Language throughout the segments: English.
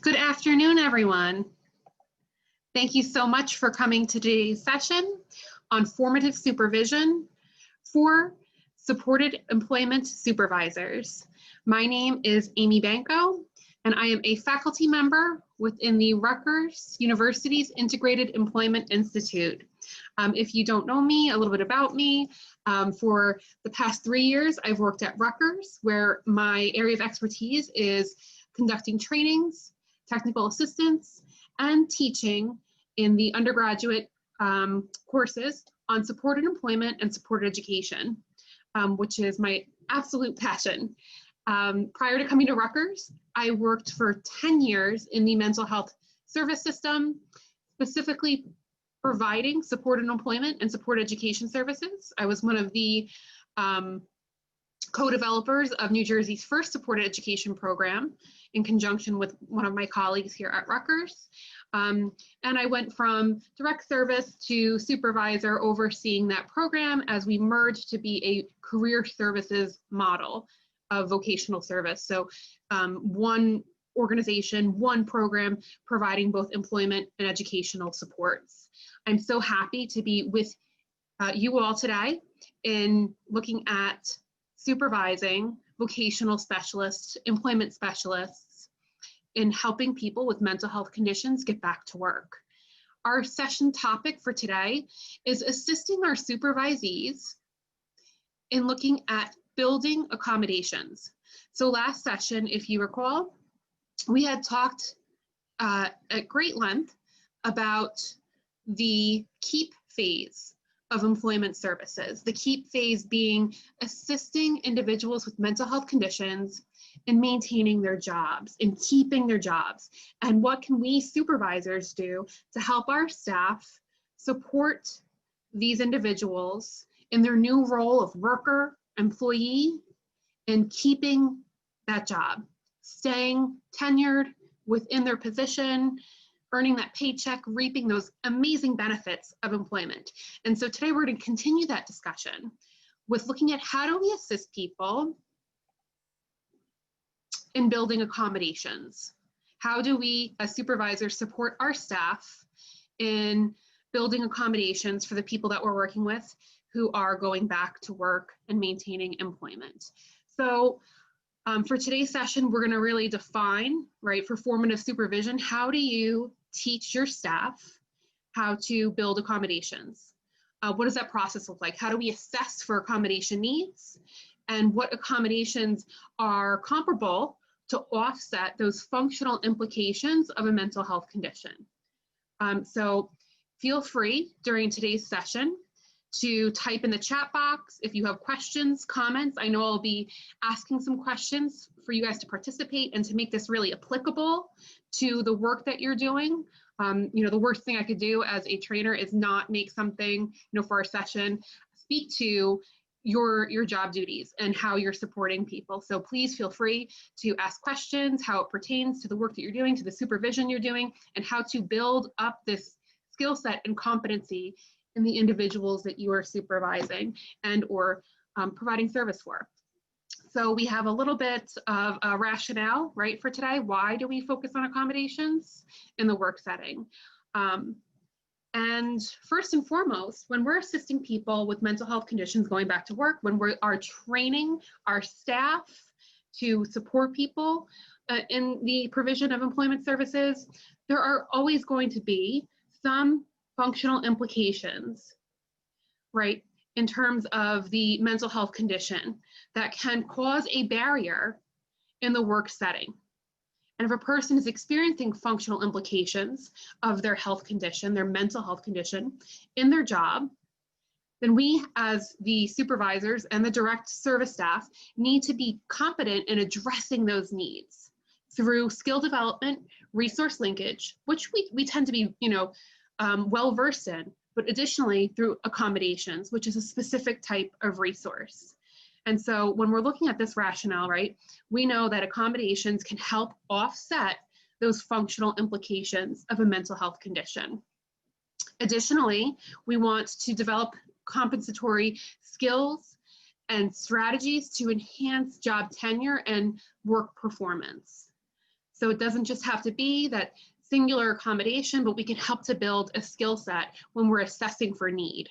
Good afternoon, everyone. Thank you so much for coming to today's session on formative supervision for supported employment supervisors. My name is Amy Banco, and I am a faculty member within the Rutgers University's Integrated Employment Institute. If you don't know me, a little bit about me, for the past 3 years, I've worked at Rutgers, where my area of expertise is conducting trainings, technical assistance, and teaching in the undergraduate courses on supported employment and supported education, which is my absolute passion. Prior to coming to Rutgers, I worked for 10 years in the mental health service system, specifically providing supported employment and supported education services. I was one of the co-developers of New Jersey's first supported education program in conjunction with one of my colleagues here at Rutgers. And I went from direct service to supervisor overseeing that program as we merged to be a career services model of vocational service. So one organization, one program providing both employment and educational supports. I'm so happy to be with you all today in looking at supervising vocational specialists, employment specialists, in helping people with mental health conditions get back to work. Our session topic for today is assisting our supervisees in looking at building accommodations. So last session, if you recall, we had talked at great length about the keep phase of employment services. The keep phase being assisting individuals with mental health conditions in maintaining their jobs, in keeping their jobs. And what can we supervisors do to help our staff support these individuals in their new role of worker, employee, and keeping that job, staying tenured within their position, earning that paycheck, reaping those amazing benefits of employment. And so today we're going to continue that discussion with looking at how do we assist people in building accommodations? How do we, as supervisors, support our staff in building accommodations for the people that we're working with who are going back to work and maintaining employment? So for today's session, we're going to really define, right, for formative supervision, how do you teach your staff how to build accommodations? What does that process look like? How do we assess for accommodation needs? And what accommodations are comparable to offset those functional implications of a mental health condition? So feel free during today's session to type in the chat box if you have questions, comments. I know I'll be asking some questions for you guys to participate and to make this really applicable to the work that you're doing. You know, the worst thing I could do as a trainer is not make something, you know, for our session, speak to your job duties and how you're supporting people. So please feel free to ask questions, how it pertains to the work that you're doing, to the supervision you're doing, and how to build up this skill set and competency in the individuals that you are supervising and or providing service for. So we have a little bit of a rationale, right, for today. Why do we focus on accommodations in the work setting? And first and foremost, when we're assisting people with mental health conditions going back to work, when we are training our staff to support people in the provision of employment services, there are always going to be some functional implications, right, in terms of the mental health condition that can cause a barrier in the work setting. And if a person is experiencing functional implications of their health condition, their mental health condition in their job, then we as the supervisors and the direct service staff need to be competent in addressing those needs through skill development, resource linkage, which we tend to be, you know, well versed in, but additionally through accommodations, which is a specific type of resource. And so when we're looking at this rationale, right, we know that accommodations can help offset those functional implications of a mental health condition. Additionally, we want to develop compensatory skills and strategies to enhance job tenure and work performance. So it doesn't just have to be that singular accommodation, but we can help to build a skill set when we're assessing for need,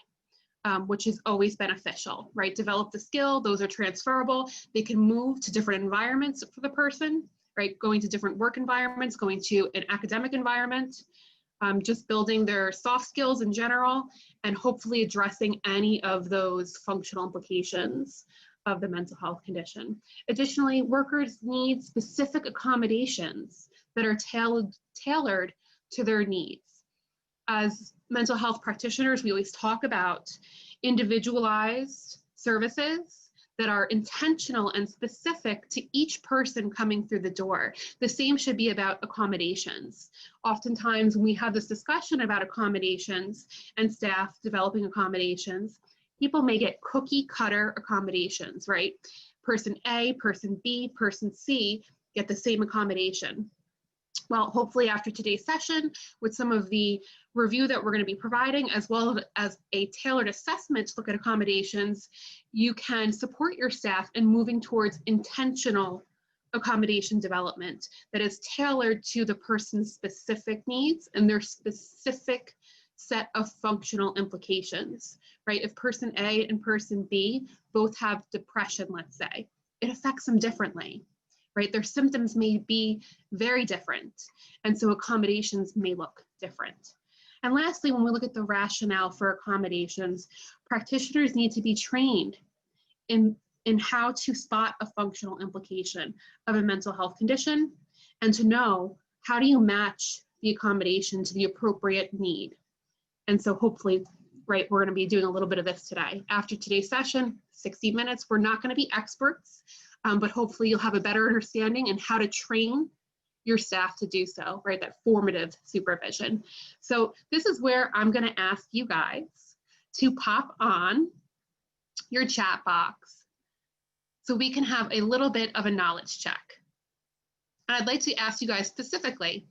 which is always beneficial, right? Develop the skill, those are transferable. They can move to different environments for the person, right? Going to different work environments, going to an academic environment, just building their soft skills in general, and hopefully addressing any of those functional implications of the mental health condition. Additionally, workers need specific accommodations that are tailored to their needs. As mental health practitioners, we always talk about individualized services that are intentional and specific to each person coming through the door. The same should be about accommodations. Oftentimes when we have this discussion about accommodations and staff developing accommodations, people may get cookie cutter accommodations, right? Person A, person B, person C get the same accommodation. Well, hopefully after today's session, with some of the review that we're going to be providing, as well as a tailored assessment to look at accommodations, you can support your staff in moving towards intentional accommodation development that is tailored to the person's specific needs and their specific set of functional implications, right? If person A and person B both have depression, let's say, it affects them differently, right? Their symptoms may be very different, and so accommodations may look different. And lastly, when we look at the rationale for accommodations, practitioners need to be trained in how to spot a functional implication of a mental health condition and to know how do you match the accommodation to the appropriate need. And so hopefully, right, we're going to be doing a little bit of this today. After today's session, 60 minutes, we're not going to be experts, but hopefully you'll have a better understanding in how to train your staff to do so, right? That formative supervision. So this is where I'm going to ask you guys to pop on your chat box so we can have a little bit of a knowledge check. And I'd like to ask you guys specifically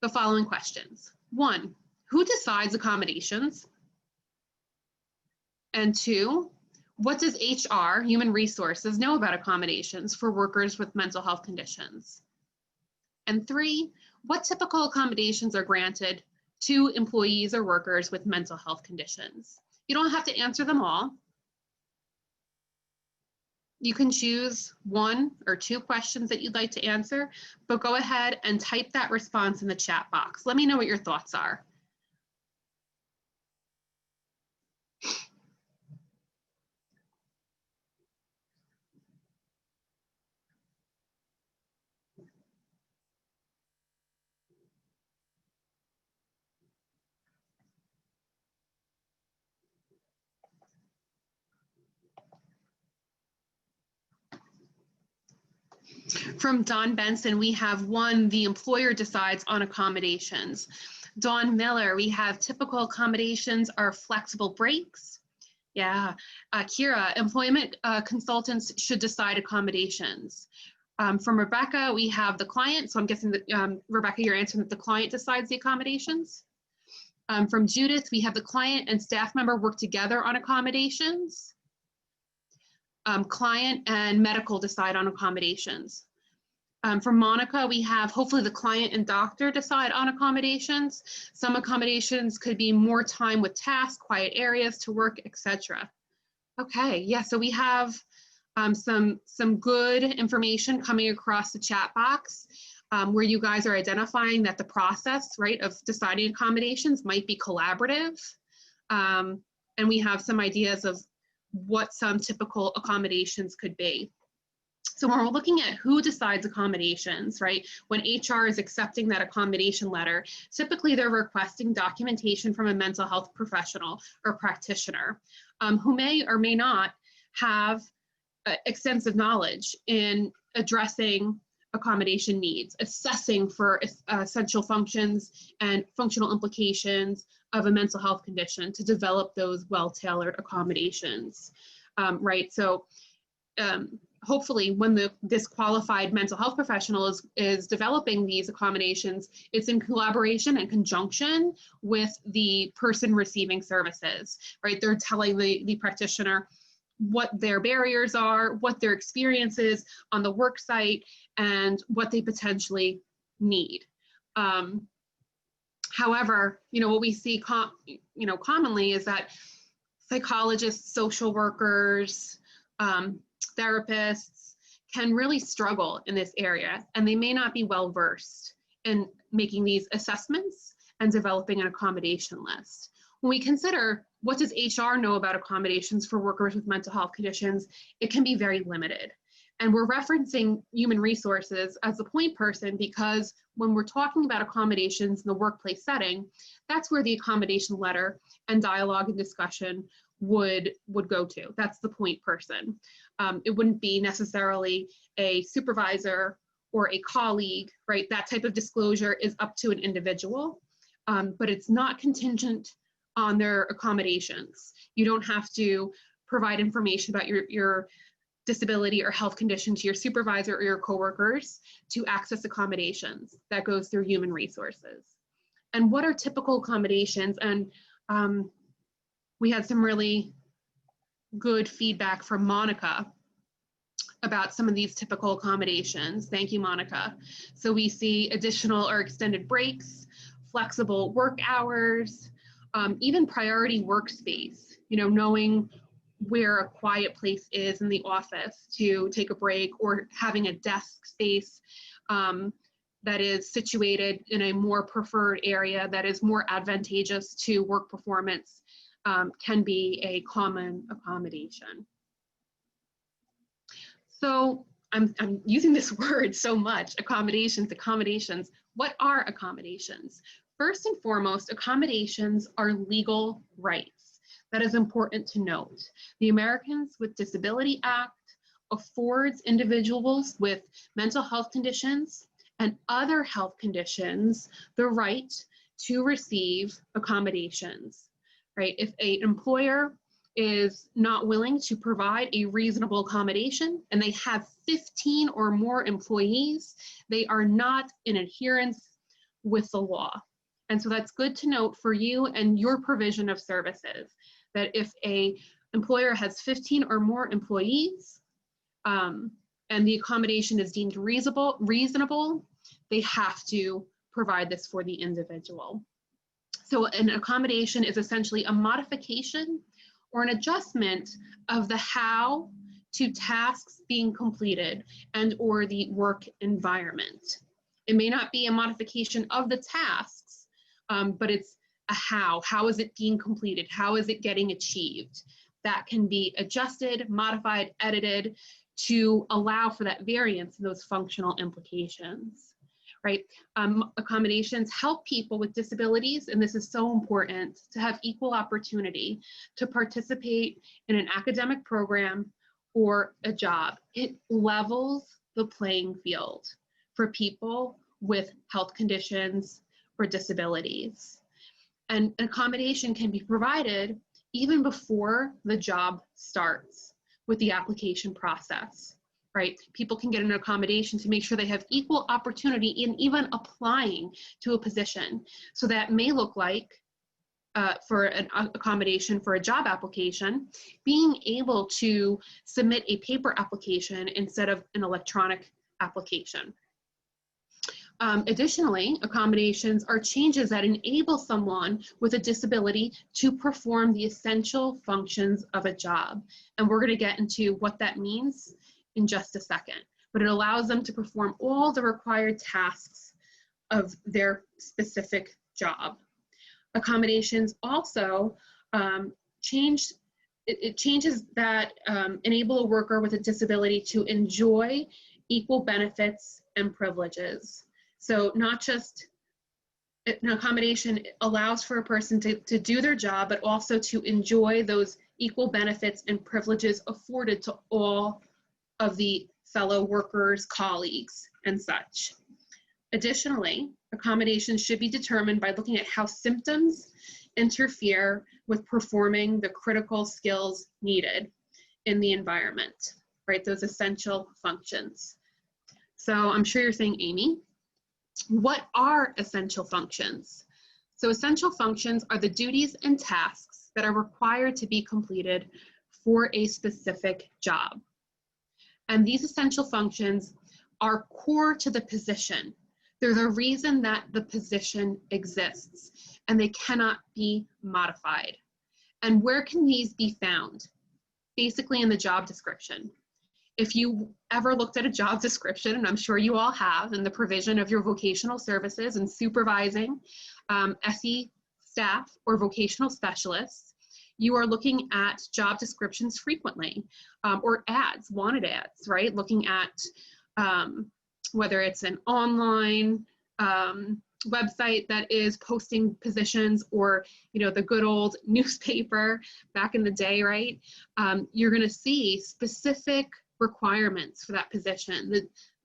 the following questions. 1, who decides accommodations? And 2, what does HR, human resources, know about accommodations for workers with mental health conditions? And 3, what typical accommodations are granted to employees or workers with mental health conditions? You don't have to answer them all. You can choose 1 or 2 questions that you'd like to answer, but go ahead and type that response in the chat box. Let me know what your thoughts are. From Don Benson, we have 1, the employer decides on accommodations. Dawn Miller, we have typical accommodations are flexible breaks. Yeah. Kira, employment consultants should decide accommodations. From Rebecca, we have the client. So I'm guessing that, Rebecca, you're answering that the client decides the accommodations. From Judith, we have the client and staff member work together on accommodations. Client and medical decide on accommodations. From Monica, we have hopefully the client and doctor decide on accommodations. Some accommodations could be more time with tasks, quiet areas to work, etc. Okay, yeah, so we have some good information coming across the chat box where you guys are identifying that the process, right, of deciding accommodations might be collaborative. And we have some ideas of what some typical accommodations could be. So when we're looking at who decides accommodations, right, when HR is accepting that accommodation letter, typically they're requesting documentation from a mental health professional or practitioner who may or may not have extensive knowledge in addressing accommodation needs, assessing for essential functions and functional implications of a mental health condition to develop those well-tailored accommodations, right? So hopefully when this qualified mental health professional is developing these accommodations, it's in collaboration and conjunction with the person receiving services, right? They're telling the practitioner, what their barriers are, what their experience is on the work site, and what they potentially need. However, what we see commonly is that psychologists, social workers, therapists can really struggle in this area, and they may not be well versed in making these assessments and developing an accommodation list. When we consider what does HR know about accommodations for workers with mental health conditions, it can be very limited. And we're referencing human resources as the point person because when we're talking about accommodations in the workplace setting, that's where the accommodation letter and dialogue and discussion would go to. That's the point person. It wouldn't be necessarily a supervisor or a colleague, right? That type of disclosure is up to an individual, but it's not contingent on their accommodations. You don't have to provide information about your disability or health condition to your supervisor or your coworkers to access accommodations. That goes through human resources. And what are typical accommodations? And we had some really good feedback from Monica about some of these typical accommodations. Thank you, Monica. So we see additional or extended breaks, flexible work hours, even priority workspace, knowing where a quiet place is in the office to take a break, or having a desk space that is situated in a more preferred area that is more advantageous to work performance can be a common accommodation. So I'm using this word so much, accommodations. What are accommodations? First and foremost, accommodations are legal rights. That is important to note. The Americans with Disability Act affords individuals with mental health conditions and other health conditions the right to receive accommodations, right? If an employer is not willing to provide a reasonable accommodation and they have 15 or more employees, they are not in adherence with the law. And so that's good to note for you and your provision of services, that if an employer has 15 or more employees and the accommodation is deemed reasonable, they have to provide this for the individual. So an accommodation is essentially a modification or an adjustment of the how to tasks being completed and or the work environment. It may not be a modification of the tasks, but it's a how. How is it being completed? How is it getting achieved? That can be adjusted, modified, edited to allow for that variance in those functional implications, right? Accommodations help people with disabilities, and this is so important, to have equal opportunity to participate in an academic program or a job. It levels the playing field for people with health conditions or disabilities. And accommodation can be provided even before the job starts with the application process, right? People can get an accommodation to make sure they have equal opportunity in even applying to a position. So that may look like, for an accommodation for a job application, being able to submit a paper application instead of an electronic application. Additionally, accommodations are changes that enable someone with a disability to perform the essential functions of a job. And we're going to get into what that means in just a second. But it allows them to perform all the required tasks of their specific job. Accommodations also changes that enable a worker with a disability to enjoy equal benefits and privileges. So not just an accommodation allows for a person to do their job, but also to enjoy those equal benefits and privileges afforded to all of the fellow workers, colleagues, and such. Additionally, accommodations should be determined by looking at how symptoms interfere with performing the critical skills needed in the environment, right? Those essential functions. So I'm sure you're saying, Amy, what are essential functions? So essential functions are the duties and tasks that are required to be completed for a specific job. And these essential functions are core to the position. They're the reason that the position exists, and they cannot be modified. And where can these be found? Basically in the job description. If you ever looked at a job description, and I'm sure you all have, in the provision of your vocational services and supervising SE staff or vocational specialists, you are looking at job descriptions frequently, or ads, wanted ads, right? Looking at whether it's an online website that is posting positions, or the good old newspaper back in the day, right? You're going to see specific requirements for that position,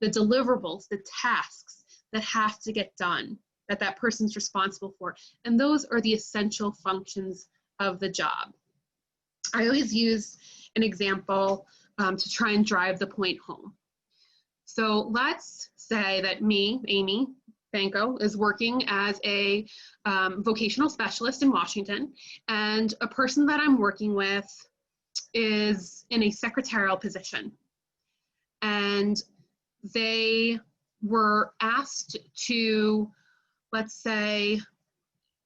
the deliverables, the tasks that have to get done, that person's responsible for. And those are the essential functions of the job. I always use an example to try and drive the point home. So let's say that me, Amy Banco, is working as a vocational specialist in Washington, and a person that I'm working with is in a secretarial position. And they were asked to, let's say,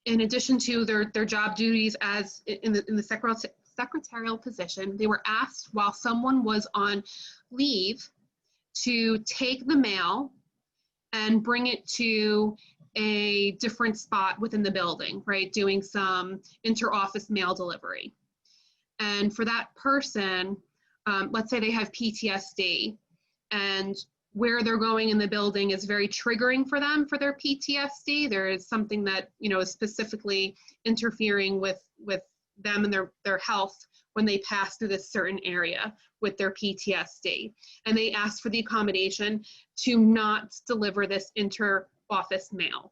in addition to their job duties as in the secretarial position, they were asked while someone was on leave to take the mail and bring it to a different spot within the building, right? Doing some inter-office mail delivery. And for that person, let's say they have PTSD, and where they're going in the building is very triggering for them for their PTSD. There is something that is specifically interfering with them and their health when they pass through this certain area with their PTSD. And they ask for the accommodation to not deliver this inter-office mail,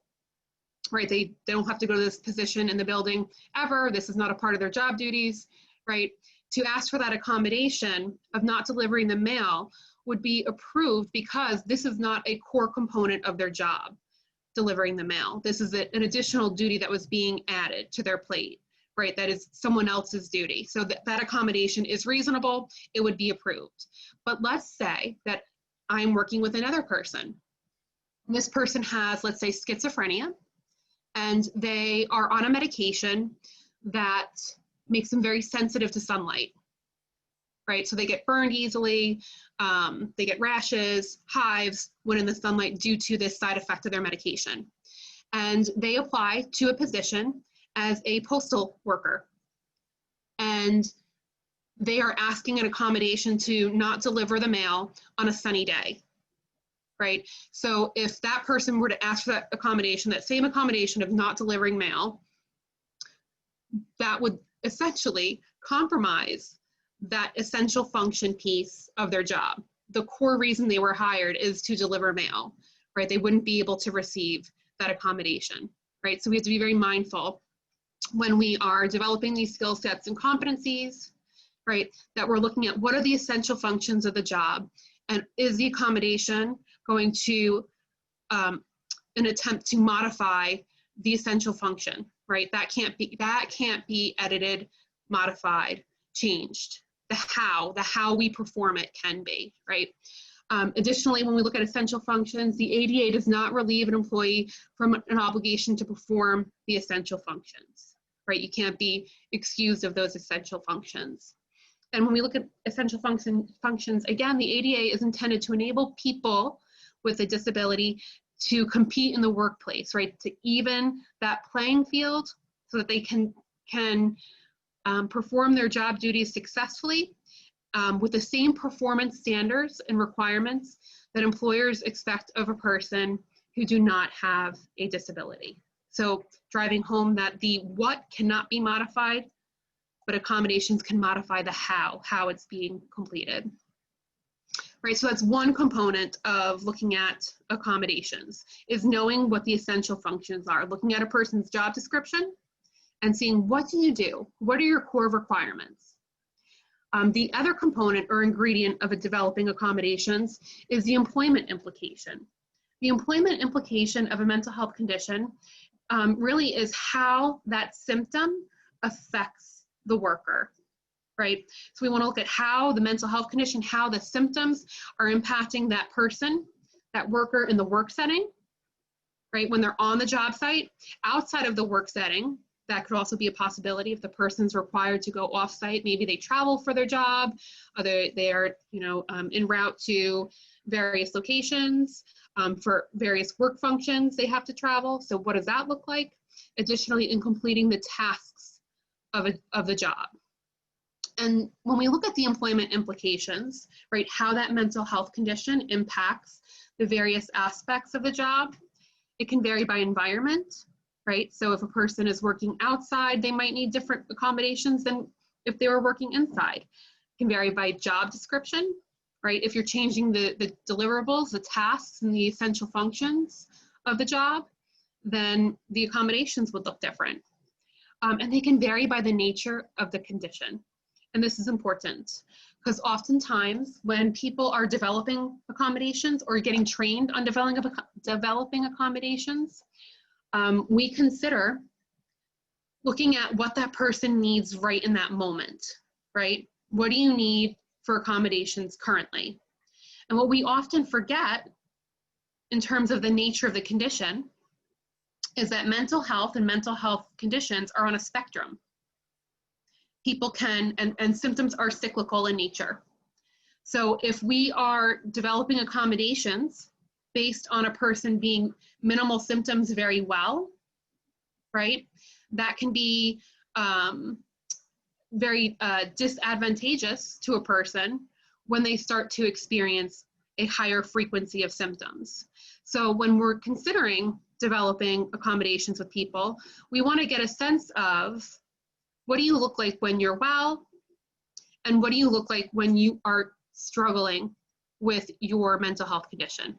right? They don't have to go to this position in the building ever. This is not a part of their job duties, right? To ask for that accommodation of not delivering the mail would be approved because this is not a core component of their job, delivering the mail. This is an additional duty that was being added to their plate, right? That is someone else's duty. So that accommodation is reasonable, it would be approved. But let's say that I'm working with another person. This person has, let's say, schizophrenia, and they are on a medication that makes them very sensitive to sunlight, right? So they get burned easily, they get rashes, hives when in the sunlight due to this side effect of their medication. And they apply to a position as a postal worker. And they are asking an accommodation to not deliver the mail on a sunny day, right? So if that person were to ask for that accommodation, that same accommodation of not delivering mail, that would essentially compromise that essential function piece of their job. The core reason they were hired is to deliver mail, right? They wouldn't be able to receive that accommodation, right? So we have to be very mindful when we are developing these skill sets and competencies, right? That we're looking at what are the essential functions of the job, and is the accommodation going to an attempt to modify the essential function, right? That can't be edited, modified, changed. The how we perform it can be, right? Additionally, when we look at essential functions, the ADA does not relieve an employee from an obligation to perform the essential functions, right? You can't be excused of those essential functions. And when we look at essential functions, again, the ADA is intended to enable people with a disability to compete in the workplace, right? To even that playing field so that they can perform their job duties successfully with the same performance standards and requirements that employers expect of a person who do not have a disability. So driving home that the what cannot be modified, but accommodations can modify the how it's being completed. Right, so that's one component of looking at accommodations, is knowing what the essential functions are, looking at a person's job description and seeing what do you do? What are your core requirements? The other component or ingredient of developing accommodations is the employment implication. The employment implication of a mental health condition really is how that symptom affects the worker. right? So we want to look at how the mental health condition, how the symptoms are impacting that person, that worker in the work setting, right? When they're on the job site, outside of the work setting, that could also be a possibility if the person's required to go off-site. Maybe they travel for their job, or they are, en route to various locations for various work functions they have to travel. So what does that look like? Additionally, in completing the tasks of the job. And when we look at the employment implications, right, how that mental health condition impacts the various aspects of the job, it can vary by environment, right? So if a person is working outside, they might need different accommodations than if they were working inside. It can vary by job description, right? If you're changing the deliverables, the tasks, and the essential functions of the job, then the accommodations would look different. And they can vary by the nature of the condition. And this is important because oftentimes when people are developing accommodations or getting trained on developing accommodations, we consider looking at what that person needs right in that moment, right? What do you need for accommodations currently? And what we often forget in terms of the nature of the condition is that mental health and mental health conditions are on a spectrum. People can, and symptoms are cyclical in nature. So if we are developing accommodations based on a person being minimal symptoms very well, right, that can be very disadvantageous to a person when they start to experience a higher frequency of symptoms. So when we're considering developing accommodations with people, we want to get a sense of what do you look like when you're well, and what do you look like when you are struggling with your mental health condition?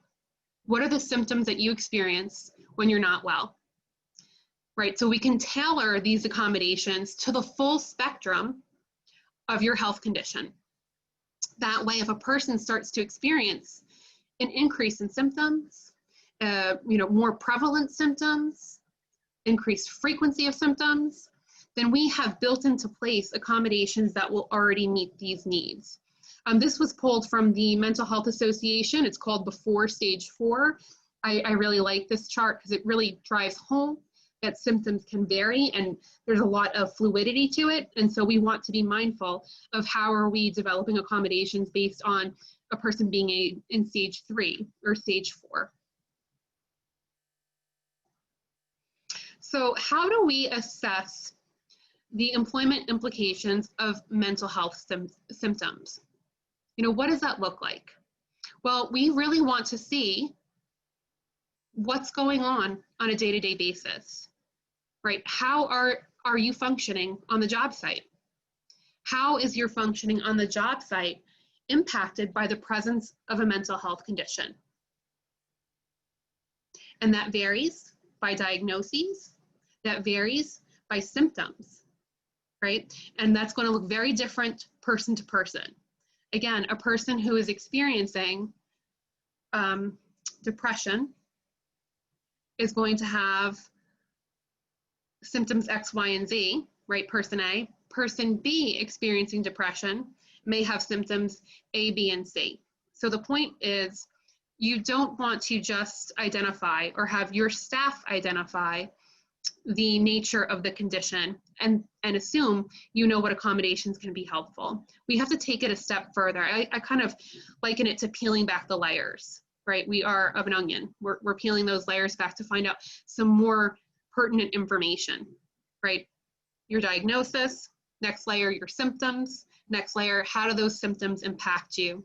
What are the symptoms that you experience when you're not well? Right, so we can tailor these accommodations to the full spectrum of your health condition. That way, if a person starts to experience an increase in symptoms, more prevalent symptoms, increased frequency of symptoms, then we have built into place accommodations that will already meet these needs. This was pulled from the Mental Health Association. It's called Before Stage 4. I really like this chart because it really drives home that symptoms can vary and there's a lot of fluidity to it. And so we want to be mindful of how are we developing accommodations based on a person being in stage 3 or stage 4. So how do we assess the employment implications of mental health symptoms? What does that look like? Well, we really want to see what's going on a day-to-day basis, right? How are you functioning on the job site? How is your functioning on the job site impacted by the presence of a mental health condition? And that varies by diagnoses, that varies by symptoms, right? And that's going to look very different person to person. Again, a person who is experiencing depression is going to have symptoms X, Y, and Z, right? Person A. Person B experiencing depression may have symptoms A, B, and C. So the point is, you don't want to just identify or have your staff identify the nature of the condition and assume you know what accommodations can be helpful. We have to take it a step further. I kind of liken it to peeling back the layers, right? We are of an onion. We're peeling those layers back to find out some more pertinent information, right? Your diagnosis, next layer, your symptoms, next layer, how do those symptoms impact you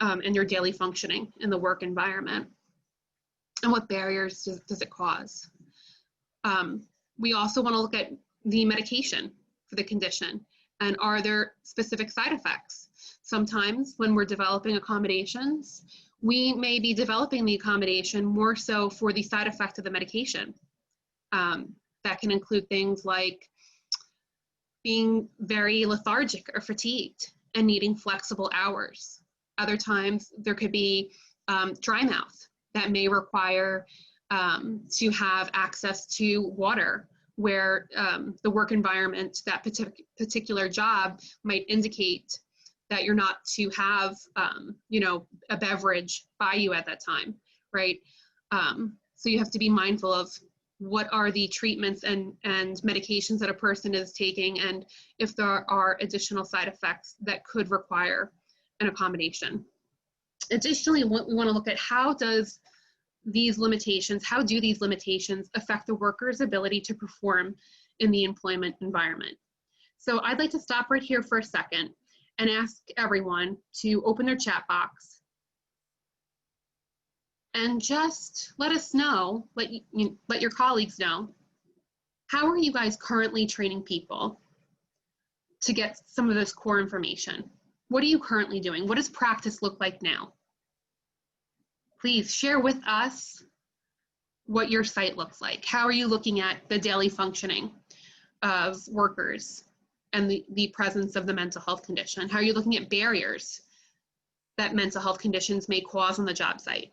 and your daily functioning in the work environment? And what barriers does it cause? We also want to look at the medication for the condition, and are there specific side effects? Sometimes when we're developing accommodations, we may be developing the accommodation more so for the side effect of the medication. That can include things like being very lethargic or fatigued and needing flexible hours. Other times there could be dry mouth that may require to have access to water where the work environment, that particular job might indicate that you're not to have, you know, a beverage by you at that time, right? So you have to be mindful of what are the treatments and medications that a person is taking, and if there are additional side effects that could require an accommodation. Additionally, we want to look at how do these limitations affect the worker's ability to perform in the employment environment. So I'd like to stop right here for a second and ask everyone to open their chat box and just let us know, let your colleagues know, how are you guys currently training people to get some of this core information? What are you currently doing? What does practice look like now? Please share with us what your site looks like. How are you looking at the daily functioning of workers and the presence of the mental health condition? How are you looking at barriers that mental health conditions may cause on the job site?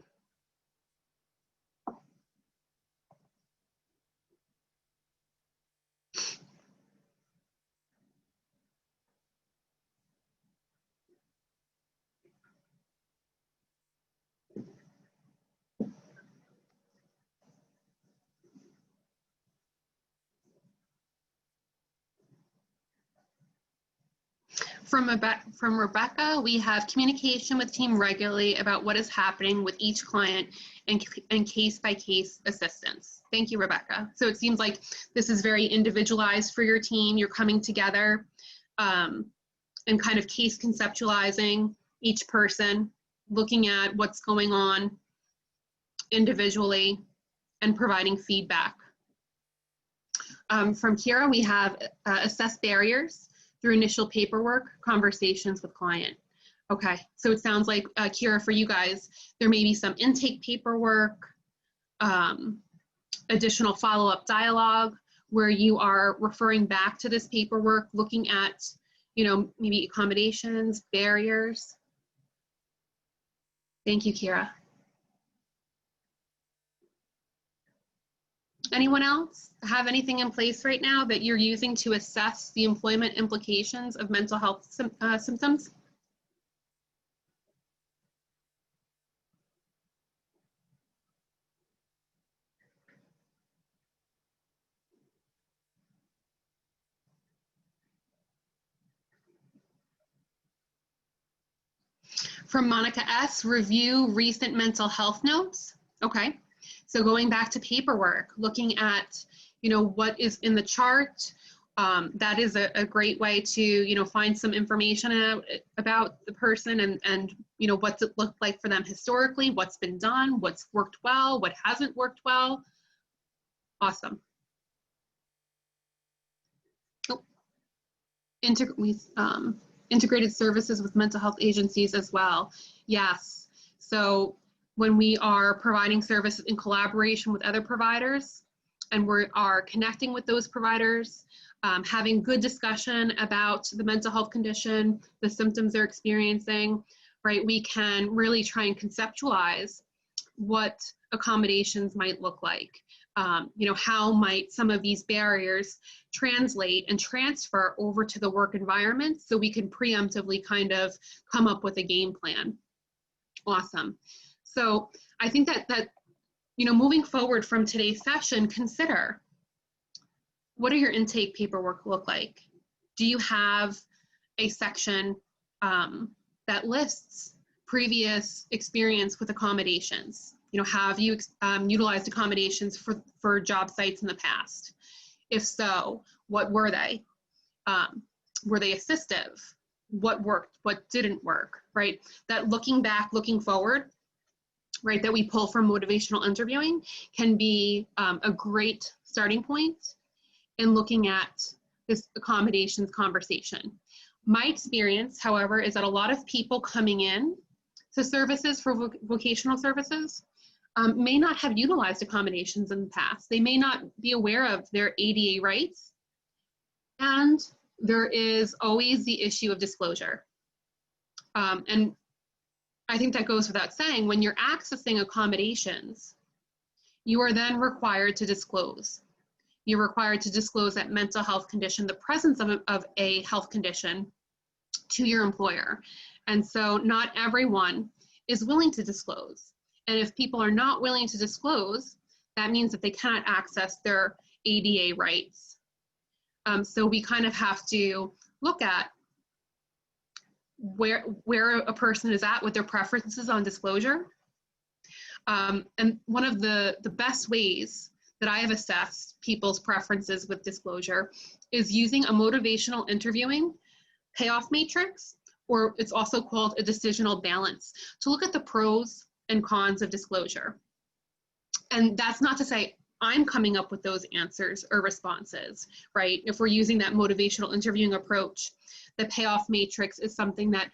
From Rebecca, we have communication with team regularly about what is happening with each client and case-by-case assistance. Thank you, Rebecca. So it seems like this is very individualized for your team. You're coming together and kind of case conceptualizing each person, looking at what's going on individually and providing feedback. From Kira, we have assess barriers through initial paperwork, conversations with client. Okay, so it sounds like, Kira, for you guys, there may be some intake paperwork, additional follow-up dialogue where you are referring back to this paperwork, looking at, you know, maybe accommodations, barriers. Thank you, Kira. Anyone else have anything in place right now that you're using to assess the employment implications of mental health symptoms? From Monica S., review recent mental health notes. Okay, so going back to paperwork, looking at, you know, what is in the chart. That is a great way to, you know, find some information about the person and you know, what's it looked like for them historically, what's been done, what's worked well, what hasn't worked well. Awesome. Oh. Integrated services with mental health agencies as well. Yes, so when we are providing services in collaboration with other providers and we are connecting with those providers, having good discussion about the mental health condition, the symptoms they're experiencing, right? We can really try and conceptualize what accommodations might look like. You know, how might some of these barriers translate and transfer over to the work environment so we can preemptively kind of come up with a game plan. Awesome. So I think that you know, moving forward from today's session, consider, what do your intake paperwork look like? Do you have a section that lists previous experience with accommodations? You know, have you utilized accommodations for job sites in the past? If so, what were they? Were they assistive? What worked? What didn't work, right? That looking back, looking forward, right, that we pull from motivational interviewing can be a great starting point in looking at this accommodations conversation. My experience, however, is that a lot of people coming in to services for vocational services may not have utilized accommodations in the past. They may not be aware of their ADA rights, and there is always the issue of disclosure. And I think that goes without saying, when you're accessing accommodations, you are then required to disclose. you're required to disclose that mental health condition, the presence of a health condition, to your employer. And so not everyone is willing to disclose. And if people are not willing to disclose, that means that they cannot access their ADA rights. So we kind of have to look at where a person is at with their preferences on disclosure. And one of the best ways that I have assessed people's preferences with disclosure is using a motivational interviewing payoff matrix, or it's also called a decisional balance, to look at the pros and cons of disclosure. And that's not to say I'm coming up with those answers or responses, right? If we're using that motivational interviewing approach, the payoff matrix is something that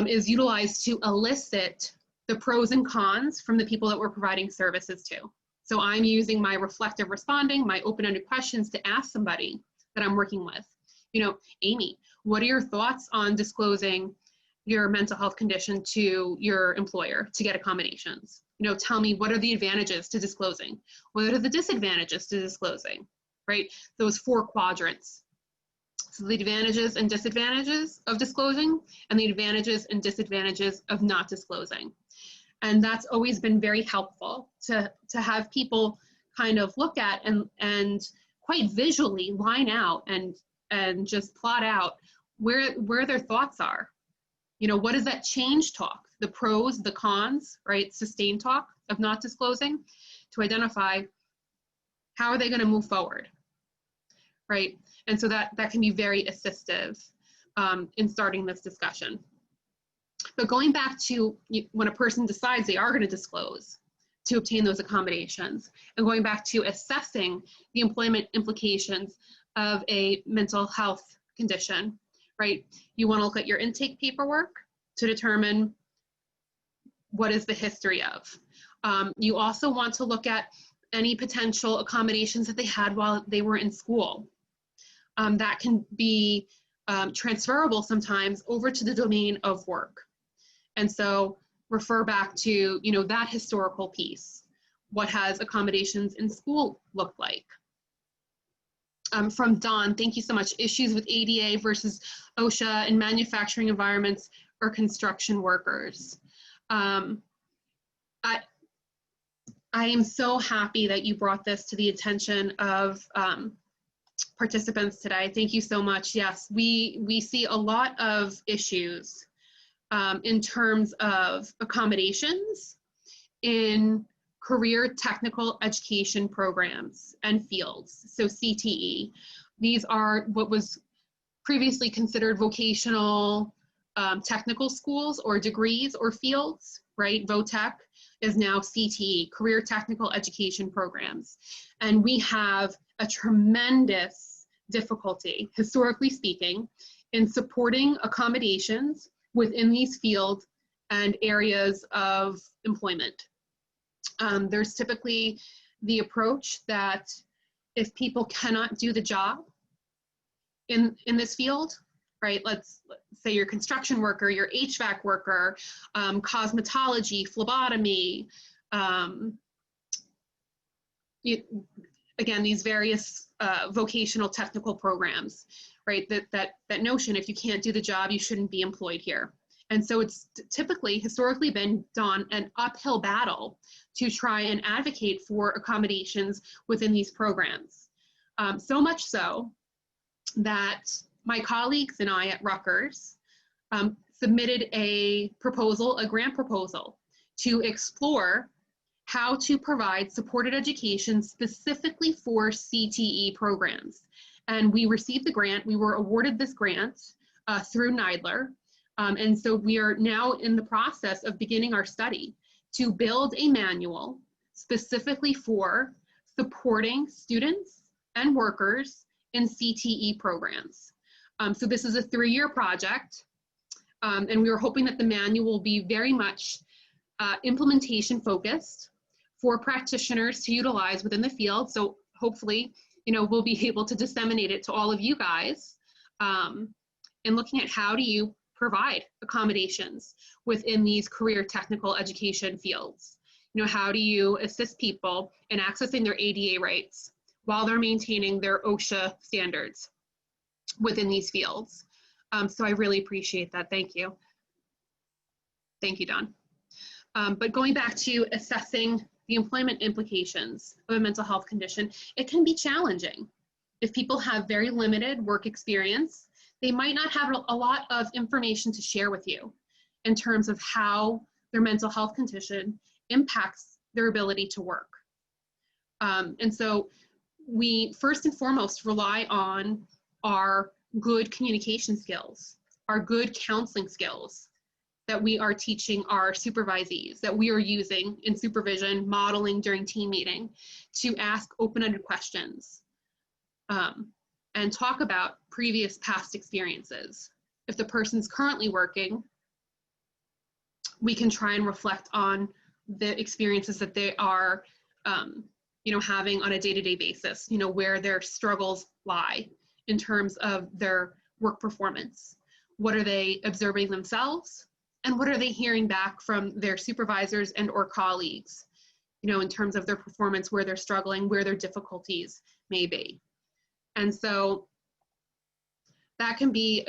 is utilized to elicit the pros and cons from the people that we're providing services to. So I'm using my reflective responding, my open-ended questions to ask somebody that I'm working with, you know, Amy, what are your thoughts on disclosing your mental health condition to your employer to get accommodations? You know, tell me, what are the advantages to disclosing? What are the disadvantages to disclosing, right? Those 4 quadrants. So the advantages and disadvantages of disclosing, and the advantages and disadvantages of not disclosing. And that's always been very helpful to have people kind of look at and quite visually line out and just plot out where their thoughts are. You know, what is that change talk? The pros, the cons, right? Sustained talk of not disclosing, to identify how are they going to move forward, right? And so that can be very assistive in starting this discussion. But going back to when a person decides they are going to disclose to obtain those accommodations, and going back to assessing the employment implications of a mental health condition, right? You want to look at your intake paperwork to determine what is the history of. You also want to look at any potential accommodations that they had while they were in school. That can be transferable sometimes over to the domain of work. And so refer back to, you know, that historical piece. What has accommodations in school looked like? From Dawn, thank you so much. Issues with ADA versus OSHA in manufacturing environments or construction workers. I am so happy that you brought this to the attention of participants today. Thank you so much. Yes, we see a lot of issues in terms of accommodations in career technical education programs and fields, so CTE. These are what was previously considered vocational technical schools or degrees or fields, right? VOTEC is now CTE, career technical education programs. And we have a tremendous difficulty, historically speaking, in supporting accommodations within these fields and areas of employment. There's typically the approach that if people cannot do the job in this field, right? Let's say you're a construction worker, your HVAC worker, cosmetology, phlebotomy, again, these various vocational technical programs, right? That notion, if you can't do the job, you shouldn't be employed here. And so it's typically, historically been done an uphill battle to try and advocate for accommodations within these programs. So much so that my colleagues and I at Rutgers submitted a proposal, a grant proposal, to explore how to provide supported education specifically for CTE programs. And we received the grant. We were awarded this grant through NIDLR. And so we are now in the process of beginning our study to build a manual specifically for supporting students and workers in CTE programs. So this is a 3-year project, and we were hoping that the manual will be very much implementation focused for practitioners to utilize within the field. So hopefully, you know, we'll be able to disseminate it to all of you guys in looking at how do you provide accommodations within these career technical education fields. You know, how do you assist people in accessing their ADA rights while they're maintaining their OSHA standards within these fields. So I really appreciate that. Thank you. Thank you, Don. But going back to assessing the employment implications of a mental health condition, it can be challenging. If people have very limited work experience, they might not have a lot of information to share with you in terms of how their mental health condition impacts their ability to work. And so we first and foremost rely on our good communication skills, our good counseling skills that we are teaching our supervisees, that we are using in supervision, modeling during team meeting, to ask open-ended questions and talk about previous past experiences. If the person's currently working, we can try and reflect on the experiences that they are having on a day-to-day basis, where their struggles lie in terms of their work performance. What are they observing themselves? And what are they hearing back from their supervisors and or colleagues, in terms of their performance, where they're struggling, where their difficulties may be. And so that can be,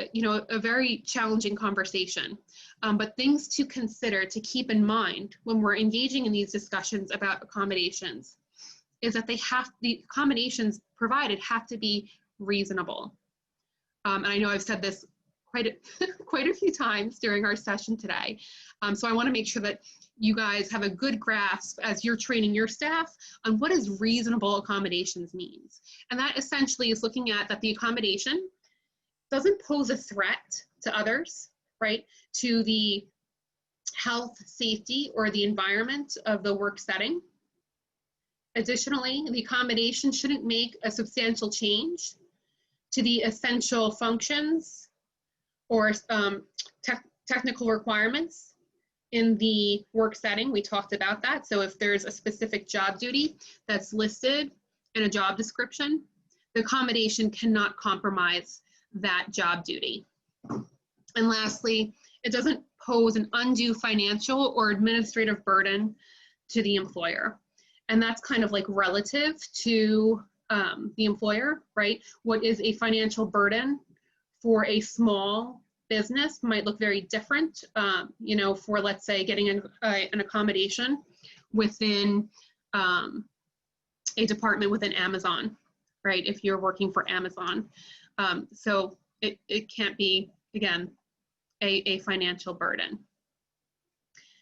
a very challenging conversation. But things to consider, to keep in mind when we're engaging in these discussions about accommodations, is that the accommodations provided have to be reasonable. And I know I've said this quite a few times during our session today. So I want to make sure that you guys have a good grasp as you're training your staff on what is reasonable accommodations means. And that essentially is looking at that the accommodation doesn't pose a threat to others, right? To the health, safety, or the environment of the work setting. Additionally, the accommodation shouldn't make a substantial change to the essential functions or technical requirements in the work setting. We talked about that. So if there's a specific job duty that's listed in a job description, the accommodation cannot compromise that job duty. And lastly, it doesn't pose an undue financial or administrative burden to the employer. And that's kind of like relative to the employer, right? What is a financial burden for a small business might look very different, for, let's say, getting an accommodation within a department within Amazon, right? If you're working for Amazon. So it can't be, again, a financial burden.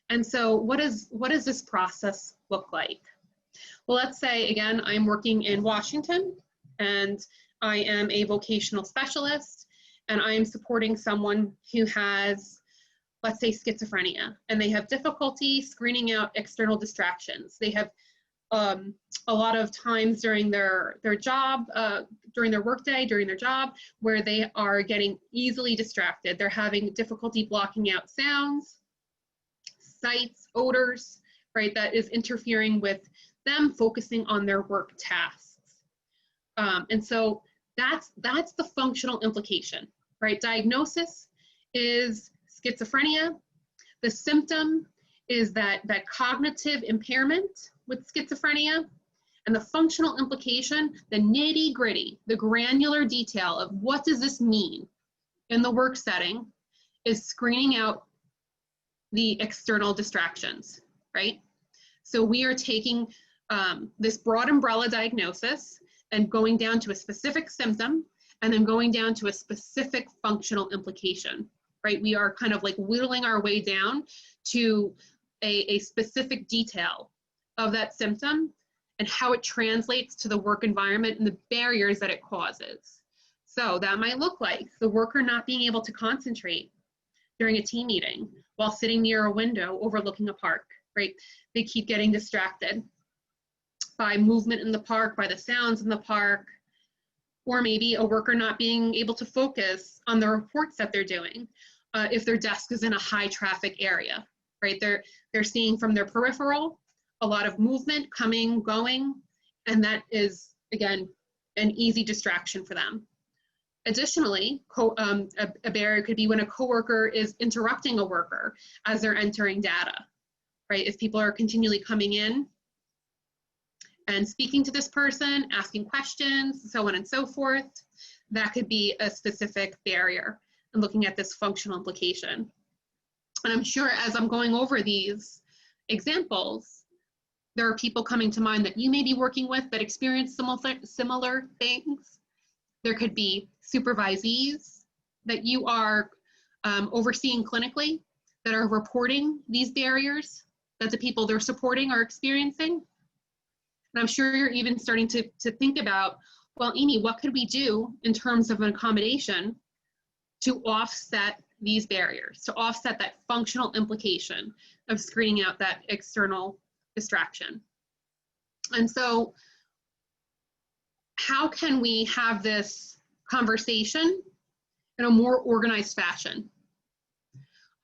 And so what does this process look like? Well, let's say, again, I'm working in Washington and I am a vocational specialist and I am supporting someone who has, let's say, schizophrenia, and they have difficulty screening out external distractions. They have a lot of times during their job, during their workday, during their job, where they are getting easily distracted. They're having difficulty blocking out sounds, sights, odors, right? That is interfering with them focusing on their work tasks. And so that's the functional implication, right? Diagnosis is schizophrenia. The symptom is that cognitive impairment with schizophrenia, and the functional implication, the nitty gritty, the granular detail of what does this mean in the work setting, is screening out the external distractions, right? So we are taking this broad umbrella diagnosis and going down to a specific symptom and then going down to a specific functional implication, right? We are kind of like whittling our way down to a specific detail of that symptom and how it translates to the work environment and the barriers that it causes. So that might look like the worker not being able to concentrate during a team meeting while sitting near a window overlooking a park, right? They keep getting distracted by movement in the park, by the sounds in the park, or maybe a worker not being able to focus on the reports that they're doing if their desk is in a high traffic area, right? They're seeing from their peripheral a lot of movement coming, going, and that is, again, an easy distraction for them. Additionally, a barrier could be when a coworker is interrupting a worker as they're entering data, right? If people are continually coming in and speaking to this person, asking questions, so on and so forth. That could be a specific barrier in looking at this functional implication. And I'm sure as I'm going over these examples, there are people coming to mind that you may be working with that experience similar things. There could be supervisees that you are overseeing clinically that are reporting these barriers that the people they're supporting are experiencing. And I'm sure you're even starting to think about, well, Amy, what could we do in terms of an accommodation to offset these barriers, to offset that functional implication of screening out that external distraction? And so how can we have this conversation in a more organized fashion?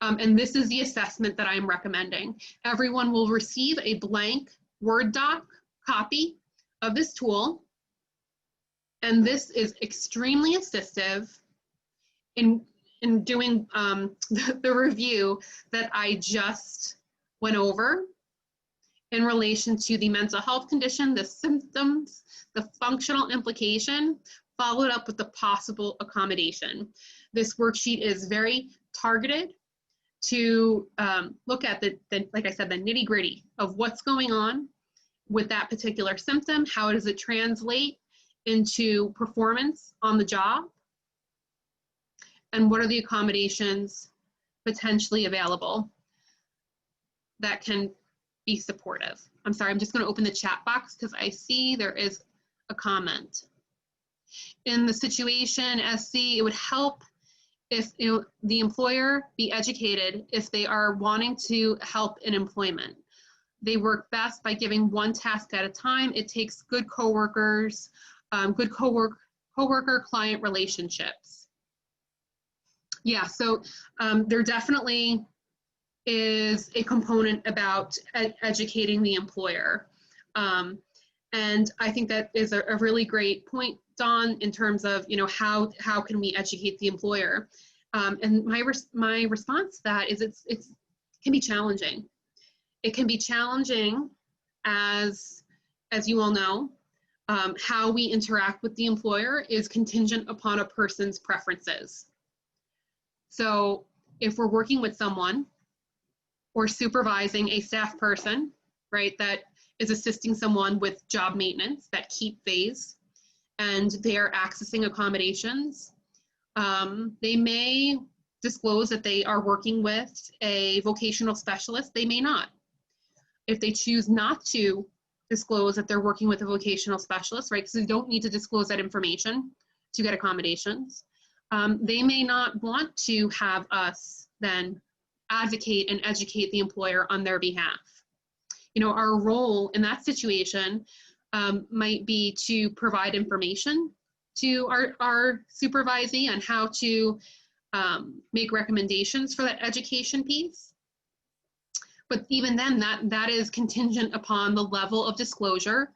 And this is the assessment that I'm recommending. Everyone will receive a blank Word doc copy of this tool, and this is extremely assistive in doing the review that I just went over in relation to the mental health condition, the symptoms, the functional implication, followed up with the possible accommodation. This worksheet is very targeted to look at like I said, the nitty-gritty of what's going on with that particular symptom, how does it translate into performance on the job, and what are the accommodations potentially available that can be supportive. I'm sorry, I'm just going to open the chat box because I see there is a comment. In the situation SC, it would help if the employer be educated if they are wanting to help in employment. They work best by giving one task at a time. It takes good coworkers, good coworker-client relationships. Yeah, so there definitely is a component about educating the employer. And I think that is a really great point, Dawn, in terms of how can we educate the employer? And my response to that is it can be challenging. It can be challenging as you all know, how we interact with the employer is contingent upon a person's preferences. So if we're working with someone or supervising a staff person, right, that is assisting someone with job maintenance, that keep phase, and they are accessing accommodations, they may disclose that they are working with a vocational specialist. They may not. If they choose not to disclose that they're working with a vocational specialist, right, because they don't need to disclose that information to get accommodations, they may not want to have us then advocate and educate the employer on their behalf. Our role in that situation might be to provide information to our supervisee on how to make recommendations for that education piece. But even then, that is contingent upon the level of disclosure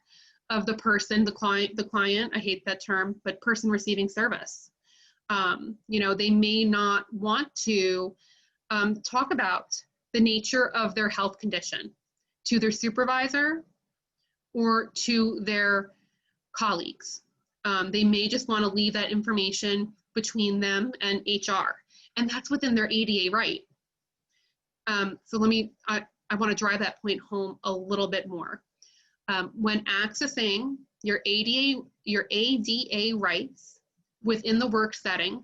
of the person, the client, I hate that term, but person receiving service. They may not want to talk about the nature of their health condition to their supervisor or to their colleagues. They may just want to leave that information between them and HR, and that's within their ADA right. So I want to drive that point home a little bit more. When accessing your ADA rights within the work setting,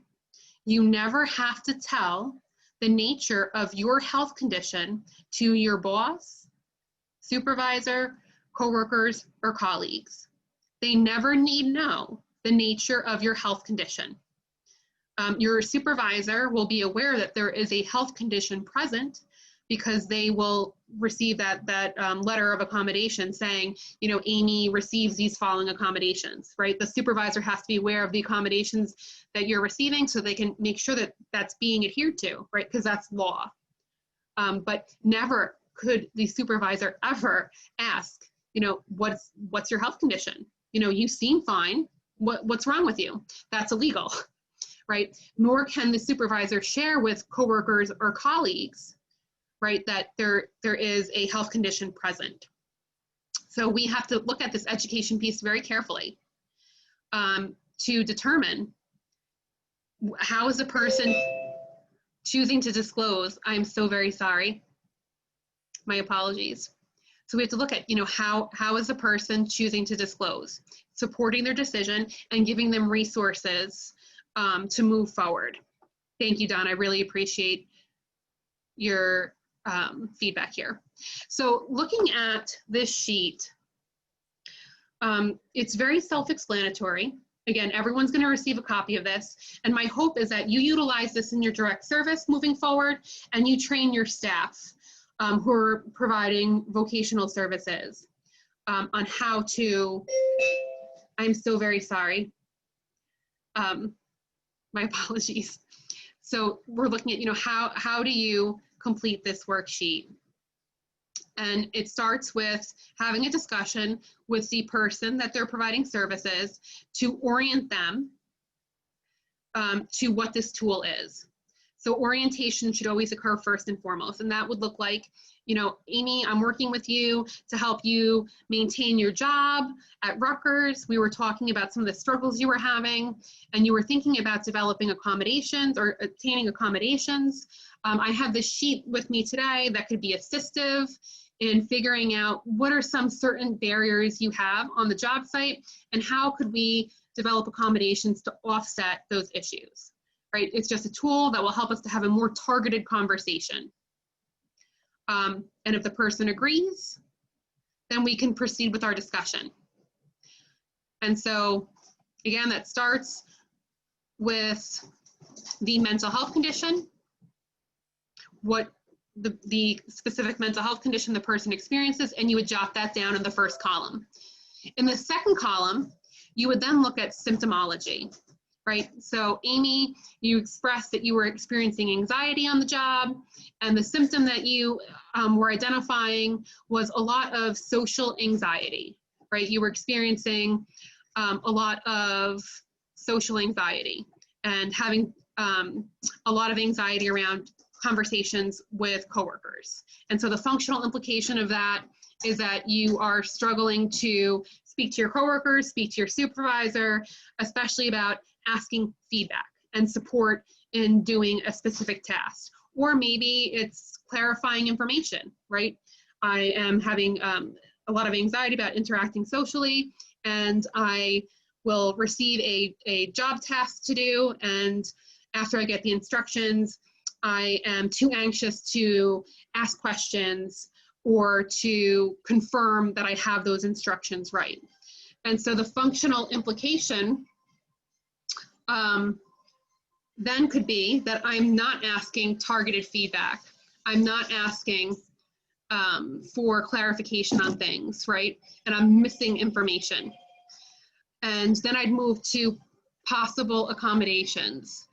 you never have to tell the nature of your health condition to your boss, supervisor, coworkers, or colleagues. They never need know the nature of your health condition. Your supervisor will be aware that there is a health condition present because they will receive that letter of accommodation saying, Amy receives these following accommodations, right? The supervisor has to be aware of the accommodations that you're receiving so they can make sure that that's being adhered to, right? Because that's law. But never could the supervisor ever ask, what's your health condition? You seem fine. What's wrong with you? That's illegal, right? Nor can the supervisor share with coworkers or colleagues, right, that there is a health condition present. So we have to look at this education piece very carefully to determine how is a person choosing to disclose. I'm so very sorry. My apologies. So we have to look at, how is a person choosing to disclose, supporting their decision and giving them resources to move forward. Thank you, Don. I really appreciate your feedback here. So looking at this sheet, it's very self-explanatory. Again, everyone's going to receive a copy of this, and my hope is that you utilize this in your direct service moving forward, and you train your staff who are providing vocational services on how to, I'm so very sorry. My apologies. So we're looking at, how do you complete this worksheet? And it starts with having a discussion with the person that they're providing services to orient them to what this tool is. So orientation should always occur first and foremost. And that would look like, Amy, I'm working with you to help you maintain your job at Rutgers. We were talking about some of the struggles you were having, and you were thinking about developing accommodations or obtaining accommodations. I have this sheet with me today that could be assistive in figuring out what are some certain barriers you have on the job site, and how could we develop accommodations to offset those issues, right? It's just a tool that will help us to have a more targeted conversation. And if the person agrees, then we can proceed with our discussion. And so, again, that starts with the mental health condition, what the specific mental health condition the person experiences, and you would jot that down in the first column. In the second column, you would then look at symptomology, right? So Amy, you expressed that you were experiencing anxiety on the job, and the symptom that you were identifying was a lot of social anxiety, right? You were experiencing a lot of social anxiety and having a lot of anxiety around conversations with coworkers. And so the functional implication of that is that you are struggling to speak to your coworkers, speak to your supervisor, especially about asking feedback and support in doing a specific task. Or maybe it's clarifying information, right? I am having a lot of anxiety about interacting socially, and I will receive a job task to do, and after I get the instructions, I am too anxious to ask questions or to confirm that I have those instructions right. And so the functional implication then could be that I'm not asking targeted feedback. I'm not asking for clarification on things, right? And I'm missing information. And then I'd move to possible accommodations.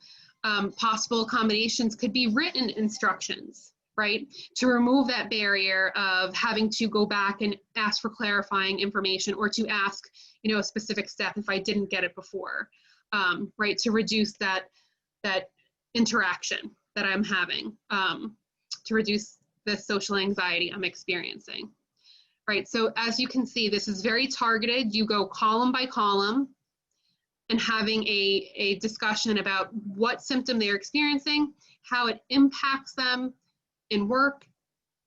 Possible accommodations could be written instructions, right? To remove that barrier of having to go back and ask for clarifying information, or to ask, a specific step if I didn't get it before, right? To reduce that interaction that I'm having, to reduce the social anxiety I'm experiencing, right? So as you can see, this is very targeted. You go column by column, and having a discussion about what symptom they're experiencing, how it impacts them in work,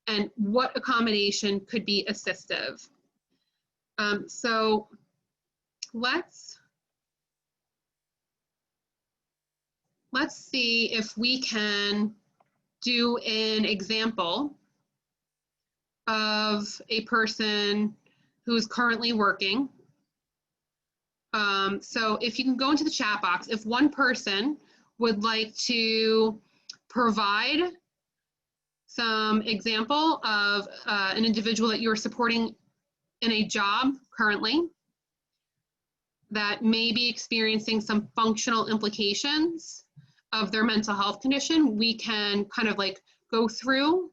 and what accommodation could be assistive. So let's see if we can do an example of a person who's currently working. So if you can go into the chat box, if one person would like to provide some example of an individual that you're supporting in a job currently that may be experiencing some functional implications of their mental health condition, we can kind of like go through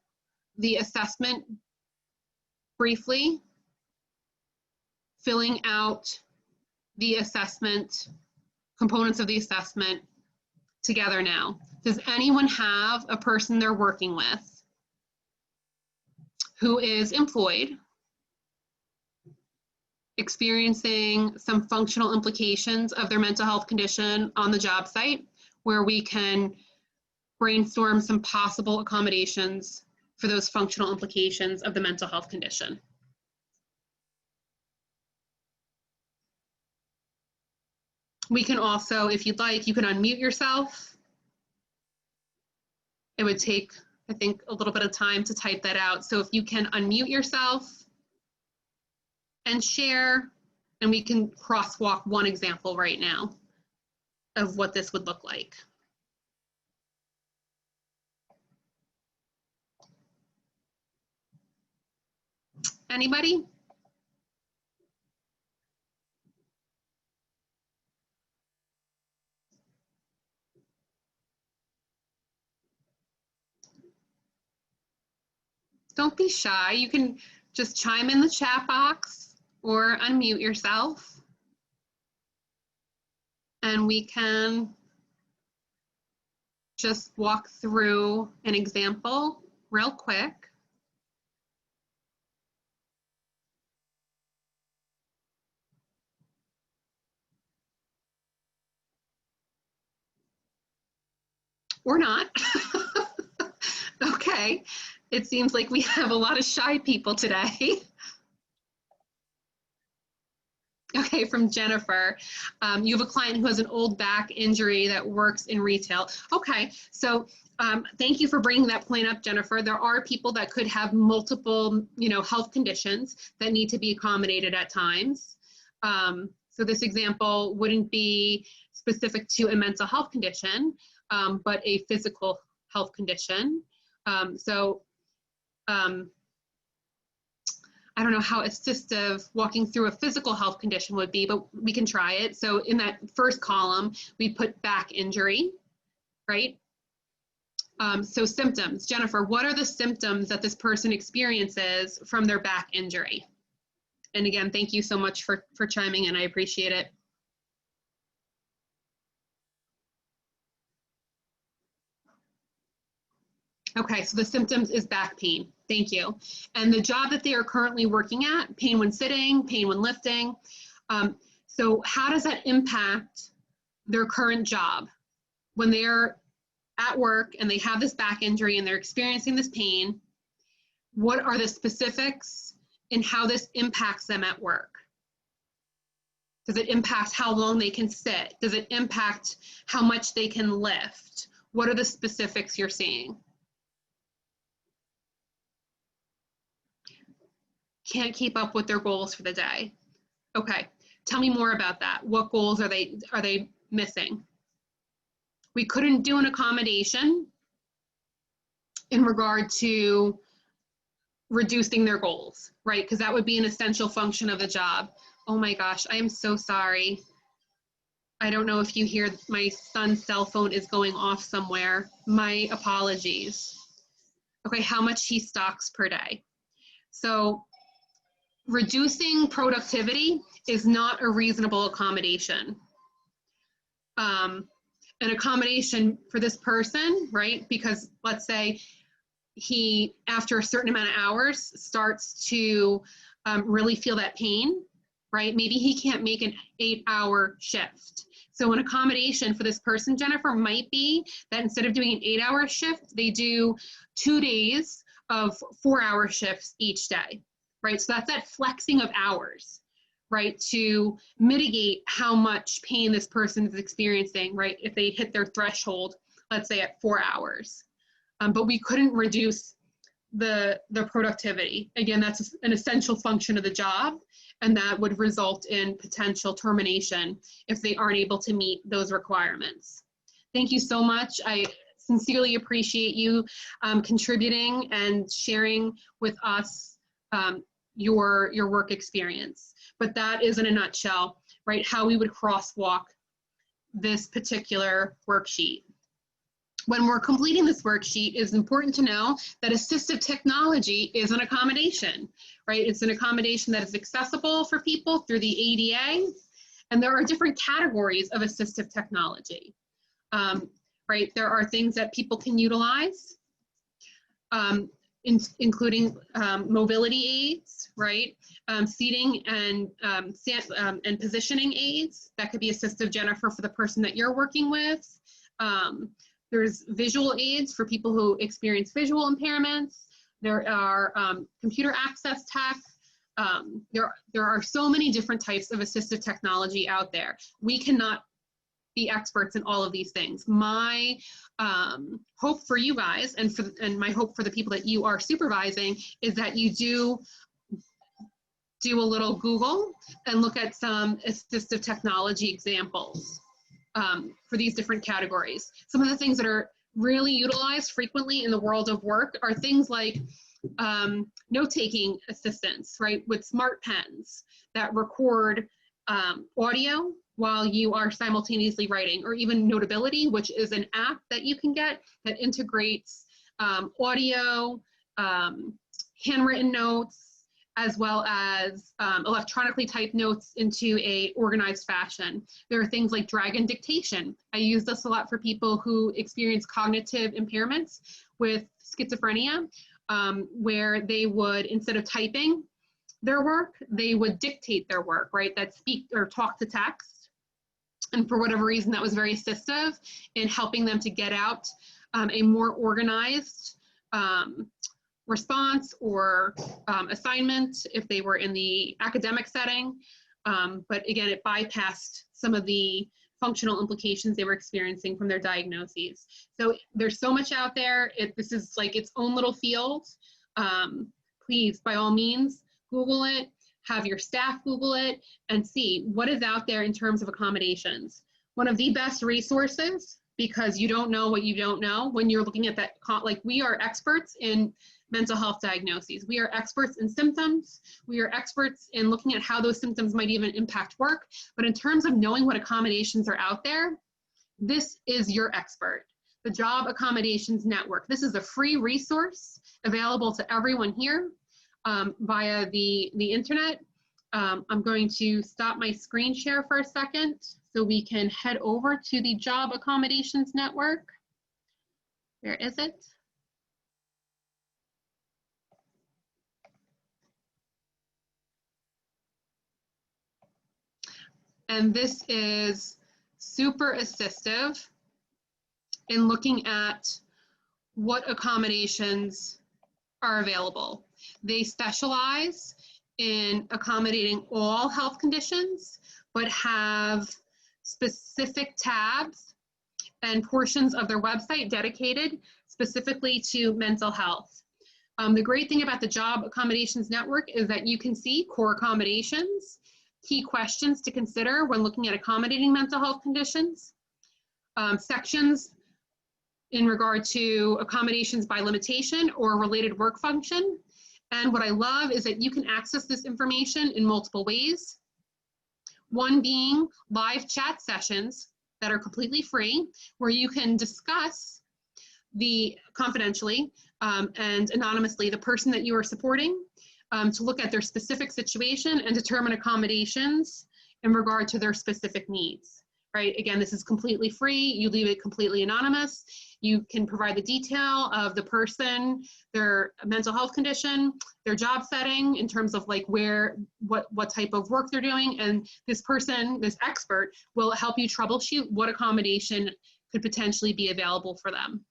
the assessment briefly, filling out the assessment, components of the assessment together now. Does anyone have a person they're working with who is employed experiencing some functional implications of their mental health condition on the job site, where we can brainstorm some possible accommodations for those functional implications of the mental health condition. We can also, if you'd like, you can unmute yourself. It would take, I think, a little bit of time to type that out. So if you can unmute yourself and share, and we can crosswalk one example right now of what this would look like. Anybody? Don't be shy. You can just chime in the chat box or unmute yourself. And we can just walk through an example real quick. Or not. Okay. It seems like we have a lot of shy people today. Okay, from Jennifer. You have a client who has an old back injury that works in retail. Okay, so thank you for bringing that point up, Jennifer. There are people that could have multiple, health conditions that need to be accommodated at times. So this example wouldn't be specific to a mental health condition, but a physical health condition. I don't know how assistive walking through a physical health condition would be, but we can try it. So in that first column, we put back injury, right? So symptoms. Jennifer, what are the symptoms that this person experiences from their back injury? And again, thank you so much for chiming in. I appreciate it. Okay, so the symptoms is back pain. Thank you. And the job that they are currently working at, pain when sitting, pain when lifting. So how does that impact their current job? When they're at work and they have this back injury and they're experiencing this pain, what are the specifics in how this impacts them at work? Does it impact how long they can sit? Does it impact how much they can lift? What are the specifics you're seeing? Can't keep up with their goals for the day. Okay, tell me more about that. What goals are they missing? We couldn't do an accommodation in regard to reducing their goals, right? Because that would be an essential function of the job. Oh my gosh, I am so sorry. I don't know if you hear my son's cell phone is going off somewhere. My apologies. Okay, how much he stocks per day. So reducing productivity is not a reasonable accommodation. An accommodation for this person, right? Because let's say he, after a certain amount of hours, starts to really feel that pain, right? Maybe he can't make an 8-hour shift. So an accommodation for this person, Jennifer, might be that instead of doing an 8-hour shift, they do 2 days of 4-hour shifts each day, right? So that's that flexing of hours, right? To mitigate how much pain this person is experiencing, right? If they hit their threshold, let's say at 4 hours. But we couldn't reduce the productivity. Again, that's an essential function of the job, and that would result in potential termination if they aren't able to meet those requirements. Thank you so much. I sincerely appreciate you contributing and sharing with us your work experience. But that is, in a nutshell, right, how we would crosswalk this particular worksheet. When we're completing this worksheet, it's important to know that assistive technology is an accommodation, right? It's an accommodation that is accessible for people through the ADA, and there are different categories of assistive technology, right? There are things that people can utilize. including mobility aids, right? Seating and positioning aids. That could be assistive, Jennifer, for the person that you're working with. There's visual aids for people who experience visual impairments. There are computer access tech. There are so many different types of assistive technology out there. We cannot be experts in all of these things. My hope for you guys and my hope for the people that you are supervising is that you do a little Google and look at some assistive technology examples for these different categories. Some of the things that are really utilized frequently in the world of work are things like note-taking assistance, right, with smart pens that record audio while you are simultaneously writing, or even Notability, which is an app that you can get that integrates audio, handwritten notes, as well as electronically typed notes into a organized fashion. There are things like dragon dictation. I use this a lot for people who experience cognitive impairments with schizophrenia, where they would, instead of typing their work, they would dictate their work, right? That speak or talk to text. And for whatever reason, that was very assistive in helping them to get out a more organized response or assignment if they were in the academic setting. But again, it bypassed some of the functional implications they were experiencing from their diagnoses. So there's so much out there. This is like its own little field. Please, by all means, Google it, have your staff Google it, and see what is out there in terms of accommodations. One of the best resources, because you don't know what you don't know when you're looking at that, like we are experts in mental health diagnoses. We are experts in symptoms. We are experts in looking at how those symptoms might even impact work. But in terms of knowing what accommodations are out there, this is your expert. The Job Accommodations Network. This is a free resource available to everyone here via the internet. I'm going to stop my screen share for a second so we can head over to the Job Accommodations Network. Where is it? And this is super assistive in looking at what accommodations are available. They specialize in accommodating all health conditions, but have specific tabs and portions of their website dedicated specifically to mental health. The great thing about the Job Accommodations Network is that you can see core accommodations, key questions to consider when looking at accommodating mental health conditions, sections in regard to accommodations by limitation or related work function. And what I love is that you can access this information in multiple ways. One being live chat sessions that are completely free, where you can discuss confidentially and anonymously the person that you are supporting to look at their specific situation and determine accommodations in regard to their specific needs, right? Again, this is completely free. You leave it completely anonymous. You can provide the detail of the person, their mental health condition, their job setting in terms of like what type of work they're doing. And this person, this expert, will help you troubleshoot what accommodation could potentially be available for them.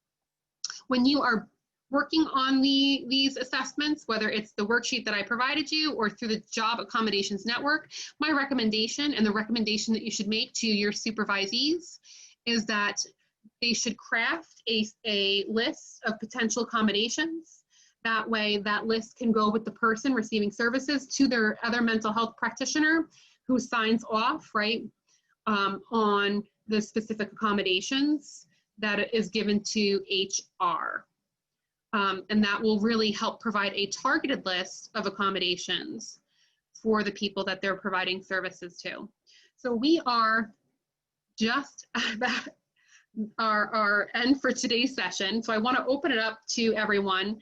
When you are working on these assessments, whether it's the worksheet that I provided you or through the Job Accommodations Network, my recommendation and the recommendation that you should make to your supervisees is that they should craft a list of potential accommodations. That way, that list can go with the person receiving services to their other mental health practitioner who signs off, right, on the specific accommodations that is given to HR. And that will really help provide a targeted list of accommodations for the people that they're providing services to. So we are just about our end for today's session. So I want to open it up to everyone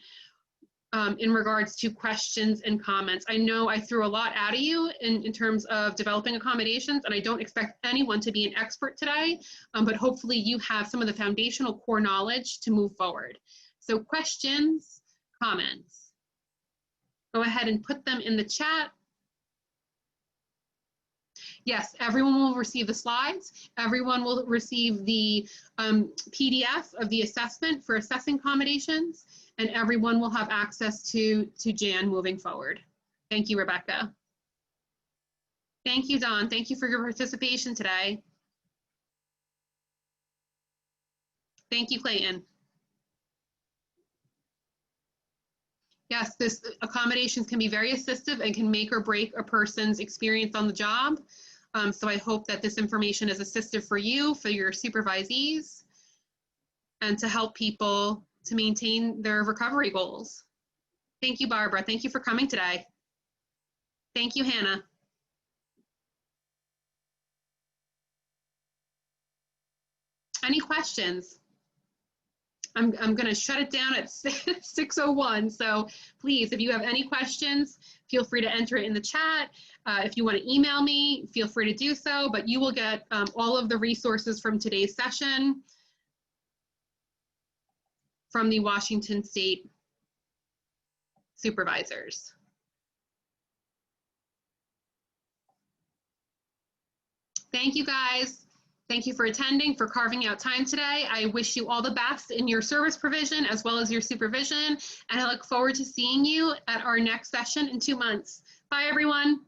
in regards to questions and comments. I know I threw a lot at you in terms of developing accommodations, and I don't expect anyone to be an expert today, but hopefully you have some of the foundational core knowledge to move forward. So questions, comments? Go ahead and put them in the chat. Yes, everyone will receive the slides. Everyone will receive the PDF of the assessment for assessing accommodations, and everyone will have access to Jan moving forward. Thank you, Rebecca. Thank you, Don. Thank you for your participation today. Thank you, Clayton. Yes, this accommodations can be very assistive and can make or break a person's experience on the job. So I hope that this information is assistive for you, for your supervisees, and to help people to maintain their recovery goals. Thank you, Barbara. Thank you for coming today. Thank you, Hannah. Any questions? I'm going to shut it down at 6:01. So please, if you have any questions, feel free to enter it in the chat. If you want to email me, feel free to do so, but you will get all of the resources from today's session from the Washington State supervisors. Thank you, guys. Thank you for attending, for carving out time today. I wish you all the best in your service provision as well as your supervision, and I look forward to seeing you at our next session in 2 months. Bye, everyone.